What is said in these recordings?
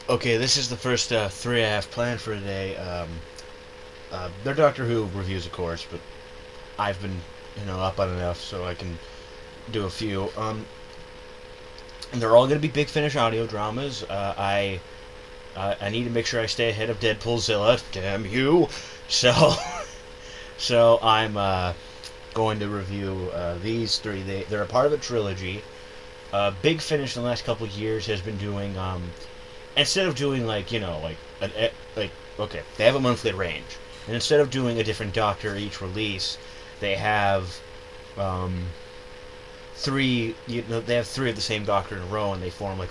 Okay, this is the first three I have planned for today. They're Doctor Who reviews, of course, but I've been, up on enough so I can do a few. And they're all going to be Big Finish audio dramas. I need to make sure I stay ahead of Deadpoolzilla. Damn you! So, so I'm going to review these three. They're a part of a trilogy. Big Finish in the last couple of years has been doing instead of doing okay, they have a monthly range, and instead of doing a different Doctor each release, they have three. They have three of the same Doctor in a row, and they form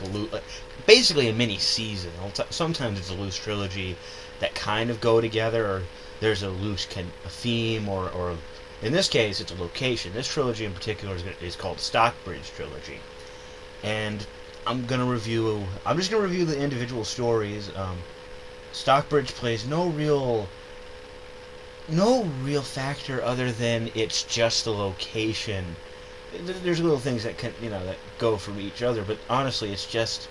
basically a mini season. Sometimes it's a loose trilogy that kind of go together, or there's a loose a theme, or in this case, it's a location. This trilogy in particular is called the Stockbridge trilogy, and I'm just gonna review the individual stories. Stockbridge plays no real factor other than it's just the location. There's little things that that go from each other, but honestly, it's just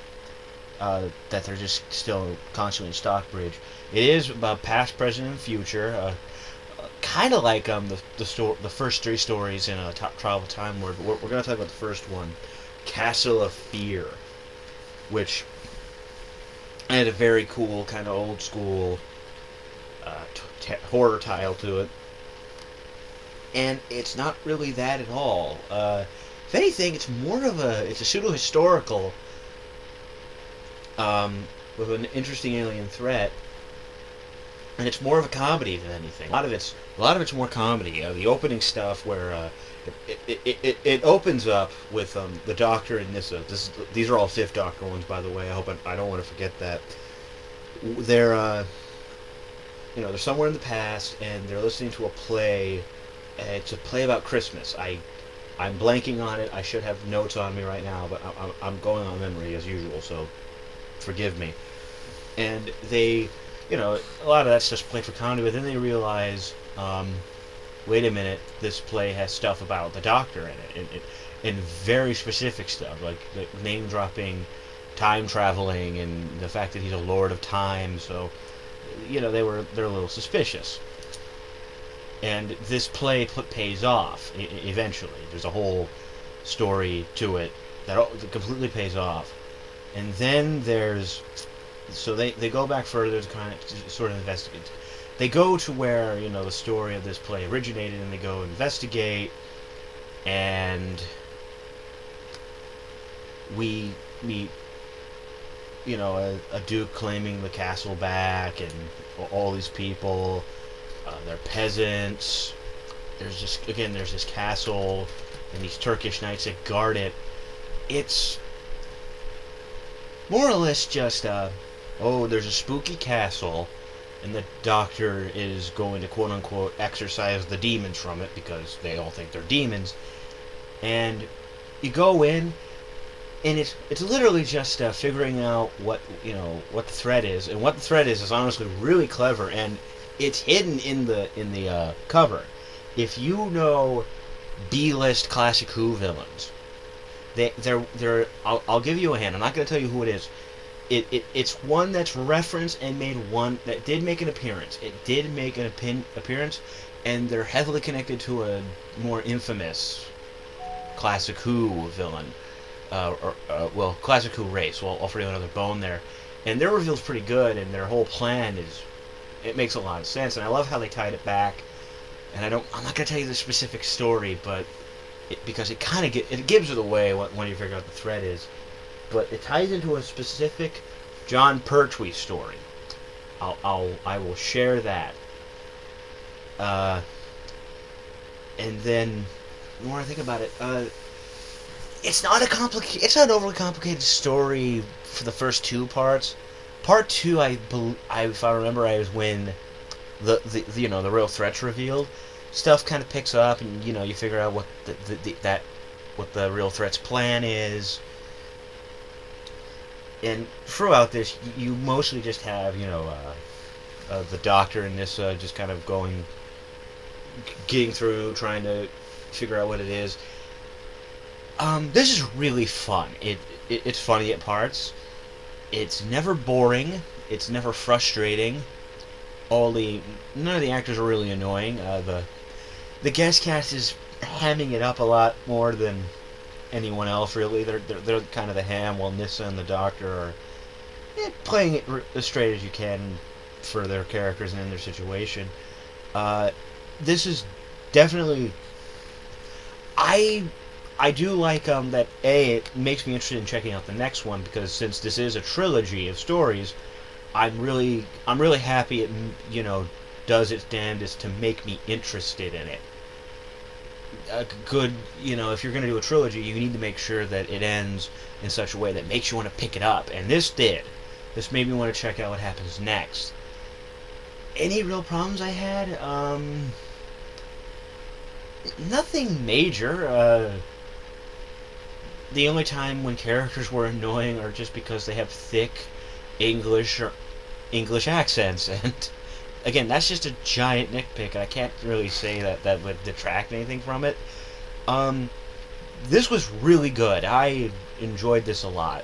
that they're just still constantly in Stockbridge. It is about past, present, and future. Kind of like the first three stories in a Trial of Time Lord. But we're gonna talk about the first one, Castle of Fear, which had a very cool kind of old school horror tile to it, and it's not really that at all. If anything, it's more of it's a pseudo historical with an interesting alien threat, and it's more of a comedy than anything. A lot of it's more comedy. The opening stuff where it opens up with the Doctor in these are all Fifth Doctor ones, by the way. I don't want to forget that. They're they're somewhere in the past and they're listening to a play. It's a play about Christmas. I'm blanking on it. I should have notes on me right now, but I'm going on memory as usual, so forgive me. And they, a lot of that's just played for comedy, but then they realize, wait a minute, this play has stuff about the Doctor in it, and very specific stuff, like the name dropping, time traveling, and the fact that he's a Lord of Time. So, they're a little suspicious. And this play pays off eventually. There's a whole story to it that completely pays off. And then they go back further to kind of sort of investigate. They go to where the story of this play originated, and they go investigate, and we meet a duke claiming the castle back, and all these people. They're peasants. There's this castle and these Turkish knights that guard it. It's more or less just there's a spooky castle, and the Doctor is going to quote unquote exorcise the demons from it because they all think they're demons. And you go in, and it's literally just figuring out what the threat is, and what the threat is honestly really clever, and it's hidden in the cover. If you know B-list classic Who villains, they're I'll give you a hint. I'm not going to tell you who it is. It's one that's referenced and that did make an appearance. It did make an appearance, and they're heavily connected to a more infamous classic Who villain. Classic Who race. Well, I'll throw you another bone there. And their reveal's pretty good, and their whole plan it makes a lot of sense, and I love how they tied it back. And I'm not gonna tell you the specific story, but because it kind of it gives it away when you figure out the thread is. But it ties into a specific John Pertwee story. I will share that. And then the more I think about it, it's not an overly complicated story for the first two parts. Part two, if I remember right, is when the real threat's revealed. Stuff kind of picks up, and you figure out what the real threat's plan is. And throughout this, you mostly just have the Doctor in this just kind of getting through, trying to figure out what it is. This is really fun. It's funny at parts. It's never boring. It's never frustrating. None of the actors are really annoying. The guest cast is hamming it up a lot more than anyone else. Really, they're kind of the ham, while Nissa and the Doctor are playing it as straight as you can for their characters and in their situation. This is definitely. I do like that. It makes me interested in checking out the next one, because since this is a trilogy of stories, I'm really happy it does its damnedest to make me interested in it. A good, if you're going to do a trilogy, you need to make sure that it ends in such a way that makes you want to pick it up, and this did. This made me want to check out what happens next. Any real problems I had? Nothing major. The only time when characters were annoying are just because they have thick English or English accents, and again, that's just a giant nitpick, and I can't really say that would detract anything from it. This was really good. I enjoyed this a lot.